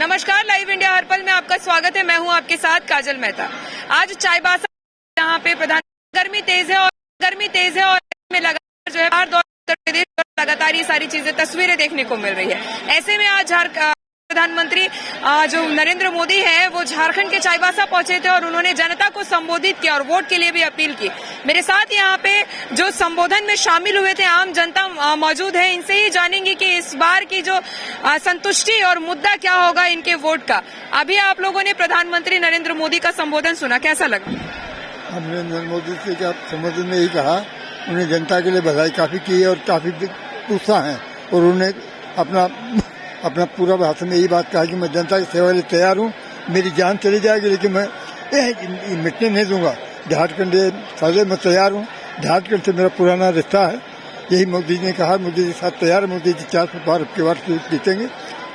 नमस्कार, live India हर पल में आपका स्वागत है। मैं हूं आपके साथ काजल मेहता। आज चाईबासा यहाँ पे गर्मी तेज है और में लगातार जो है बाहर दौर उत्तर प्रदेश पर लगातार ये सारी चीजें तस्वीरें देखने को मिल रही है। ऐसे में आज प्रधानमंत्री जो नरेंद्र मोदी है वो झारखंड के चाईबासा पहुंचे थे और उन्होंने जनता को संबोधित किया और वोट के लिए भी अपील की। मेरे साथ यहाँ पे जो संबोधन में शामिल हुए थे आम जनता मौजूद है, इनसे ही जानेंगे कि इस बार की जो संतुष्टि और मुद्दा क्या होगा इनके वोट का। अभी आप लोगों ने प्रधानमंत्री नरेंद्र मोदी का संबोधन सुना, कैसा लगा? हमने नरेंद्र मोदी से क्या संबोधन में ही कहा, उन्हें जनता के लिए बधाई काफी की है और काफी उत्साह है और उन्होंने अपना पूरा भाषण में यही बात कहा कि मैं जनता की सेवा के लिए तैयार हूँ। मेरी जान चली जाएगी लेकिन मैं मिटने नहीं दूंगा। झारखंड साले मैं तैयार हूँ, झारखंड से मेरा पुराना रिश्ता है। यही मोदी जी ने कहा, मोदी जी साथ तैयार है। मोदी जी 400 पार अब की बार जीतेंगे।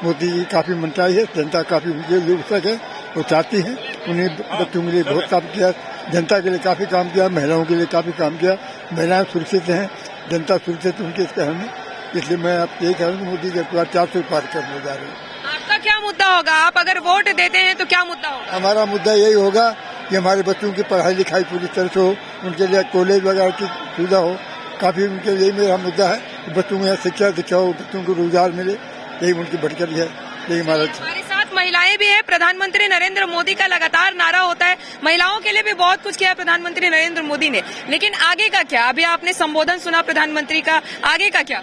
मोदी जी काफी मनचाही है, जनता काफी उनके उत्सुक है, वो चाहती है। उन्हें बच्चों के लिए बहुत काम किया, जनता के लिए काफी काम किया, महिलाओं के लिए काफी काम किया। महिलाएं सुरक्षित हैं, जनता सुरक्षित उनके इस कहने में। इसलिए मैं आप यही कह रहा हूँ मोदी जी 400 पार करने जा रहे हैं। आपका क्या मुद्दा होगा? आप अगर वोट देते हैं तो क्या मुद्दा होगा? हमारा मुद्दा यही होगा कि हमारे बच्चों की पढ़ाई लिखाई पूरी तरह से हो, उनके लिए कॉलेज वगैरह की सुविधा हो। काफी उनके लिए मेरा मुद्दा है कि बच्चों को यहाँ शिक्षा हो, बच्चों को रोजगार मिले। यही उनकी बढ़कर है, यही हमारा। हमारे साथ महिलाएं भी है। प्रधानमंत्री नरेंद्र मोदी का लगातार नारा होता है, महिलाओं के लिए भी बहुत कुछ किया प्रधानमंत्री नरेंद्र मोदी ने, लेकिन आगे का क्या? अभी आपने संबोधन सुना प्रधानमंत्री का, आगे का क्या?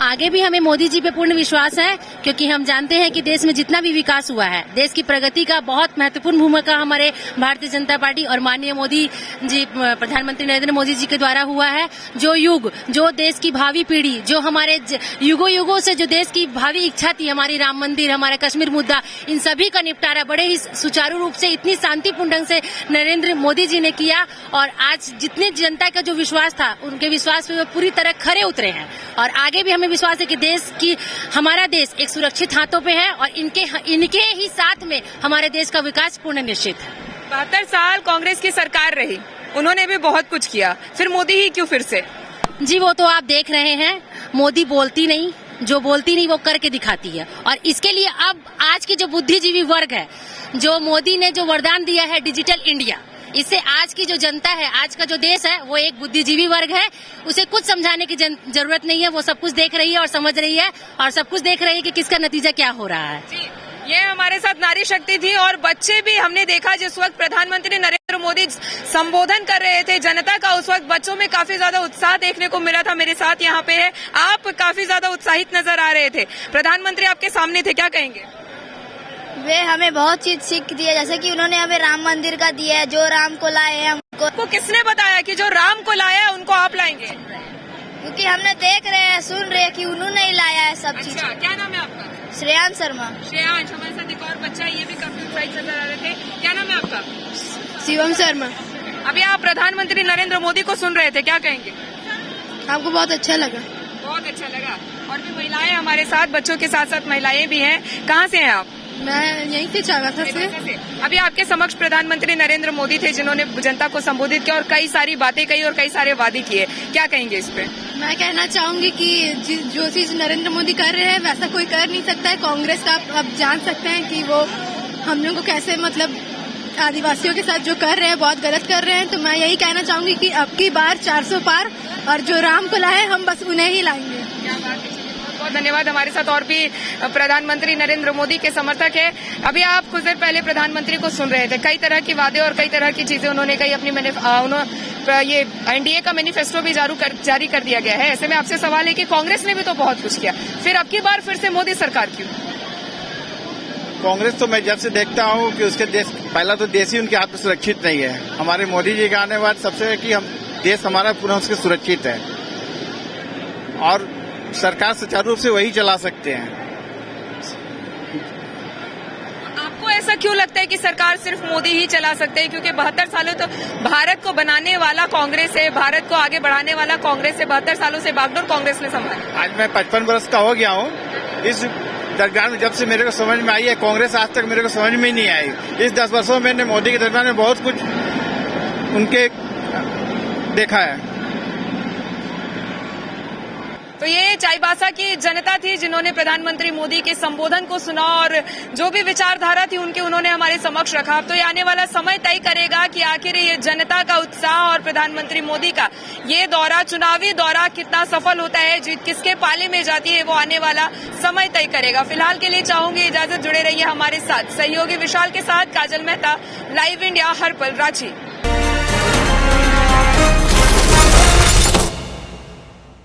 आगे भी हमें मोदी जी पे पूर्ण विश्वास है, क्योंकि हम जानते हैं कि देश में जितना भी विकास हुआ है, देश की प्रगति का बहुत महत्वपूर्ण भूमिका हमारे भारतीय जनता पार्टी और माननीय मोदी जी, प्रधानमंत्री नरेंद्र मोदी जी के द्वारा हुआ है। जो देश की भावी पीढ़ी, जो हमारे युगों से जो देश की भावी इच्छा थी, हमारी राम मंदिर, हमारा कश्मीर मुद्दा, इन सभी का निपटारा बड़े ही सुचारू रूप से, इतनी शांतिपूर्ण ढंग से नरेंद्र मोदी जी ने किया। और आज जितने जनता का जो विश्वास था, उनके विश्वास पे पूरी तरह खरे उतरे हैं। और आगे भी हमें विश्वास है कि हमारा देश एक सुरक्षित हाथों पे है और इनके ही साथ में हमारे देश का विकास पूर्ण निश्चित है। 72 साल कांग्रेस की सरकार रही, उन्होंने भी बहुत कुछ किया, फिर मोदी ही क्यों फिर से? जी, वो तो आप देख रहे हैं, मोदी बोलती नहीं, जो बोलती नहीं वो करके दिखाती है। और इसके लिए अब आज की जो बुद्धिजीवी वर्ग है, जो मोदी ने जो वरदान दिया है डिजिटल इंडिया, इससे आज की जो जनता है, आज का जो देश है, वो एक बुद्धिजीवी वर्ग है। उसे कुछ समझाने की जरूरत नहीं है, वो सब कुछ देख रही है और समझ रही है और सब कुछ देख रही है कि किसका नतीजा क्या हो रहा है। जी, ये हमारे साथ नारी शक्ति थी और बच्चे भी हमने देखा जिस वक्त प्रधानमंत्री नरेंद्र मोदी संबोधन कर रहे थे जनता का, उस वक्त बच्चों में काफी ज्यादा उत्साह देखने को मिला था। मेरे साथ यहाँ पे है, आप काफी ज्यादा उत्साहित नजर आ रहे थे। प्रधानमंत्री आपके सामने थे, क्या कहेंगे? वे हमें बहुत चीज सीख दी है, जैसे कि उन्होंने हमें राम मंदिर का दिया है, जो राम को लाए हैं हमको। आपको किसने बताया कि जो राम को लाया है उनको आप लाएंगे? क्योंकि हमने देख रहे हैं, सुन रहे हैं कि उन्होंने ही लाया है सब चीज। क्या नाम है आपका? श्रेयांश शर्मा। श्रेयांश, हमारे साथ एक और बच्चा, ये भी काफी उत्साहित नजर आ रहे थे। क्या नाम है आपका? शिवम शर्मा। अभी आप प्रधानमंत्री नरेंद्र मोदी को सुन रहे थे, क्या कहेंगे? हमको बहुत अच्छा लगा। बहुत अच्छा लगा। और भी महिलाएं हमारे साथ, बच्चों के साथ साथ महिलाएं भी हैं। कहाँ से हैं आप? मैं यहीं से चाईबासा से। अभी आपके समक्ष प्रधानमंत्री नरेंद्र मोदी थे जिन्होंने जनता को संबोधित किया और कई सारी बातें कही और कई सारे वादे किए, क्या कहेंगे इस पे? मैं कहना चाहूंगी कि जो चीज नरेंद्र मोदी कर रहे हैं वैसा कोई कर नहीं सकता है। कांग्रेस का आप जान सकते हैं कि वो हम लोग को कैसे, मतलब आदिवासियों के साथ जो कर रहे हैं बहुत गलत कर रहे हैं। तो मैं यही कहना चाहूंगी कि अब की बार 400 पार, और जो राम को लाए हम बस उन्हें ही लाएंगे। बहुत धन्यवाद। हमारे साथ और भी प्रधानमंत्री नरेंद्र मोदी के समर्थक है। अभी आप कुछ देर पहले प्रधानमंत्री को सुन रहे थे, कई तरह की वादे और कई तरह की चीजें उन्होंने कही। ये एनडीए का मैनिफेस्टो भी जारी कर दिया गया है। ऐसे में आपसे सवाल है कि कांग्रेस ने भी तो बहुत कुछ किया, फिर अब की बार फिर से मोदी सरकार क्यों? कांग्रेस तो मैं जब से देखता हूँ कि उसके देश, पहला तो देश ही उनके हाथ में सुरक्षित नहीं है। हमारे मोदी जी के आने के बाद सबसे है कि हम देश हमारा पूरा उसके सुरक्षित है और सरकार सुचारू रूप से वही चला सकते हैं। आपको ऐसा क्यों लगता है कि सरकार सिर्फ मोदी ही चला सकते हैं? क्योंकि 72 सालों तो भारत को बनाने वाला कांग्रेस है, भारत को आगे बढ़ाने वाला कांग्रेस है। 72 सालों से बागडोर कांग्रेस ने संभाला। आज मैं 55 वर्ष का हो गया हूँ। इस दरमियान में जब से मेरे को समझ में आई है कांग्रेस, आज तक मेरे को समझ में नहीं आई। इस 10 वर्षों में मैंने मोदी के दरमियान में बहुत कुछ उनके देखा है। तो ये चाईबासा की जनता थी जिन्होंने प्रधानमंत्री मोदी के संबोधन को सुना और जो भी विचारधारा थी उनके उन्होंने हमारे समक्ष रखा। अब तो ये आने वाला समय तय करेगा कि आखिर ये जनता का उत्साह और प्रधानमंत्री मोदी का ये दौरा, चुनावी दौरा कितना सफल होता है, जीत किसके पाले में जाती है, वो आने वाला समय तय करेगा। फिलहाल के लिए चाहूंगी इजाजत, जुड़े रहिए हमारे साथ। सहयोगी विशाल के साथ काजल मेहता, लाइव इंडिया, हर पल रांची।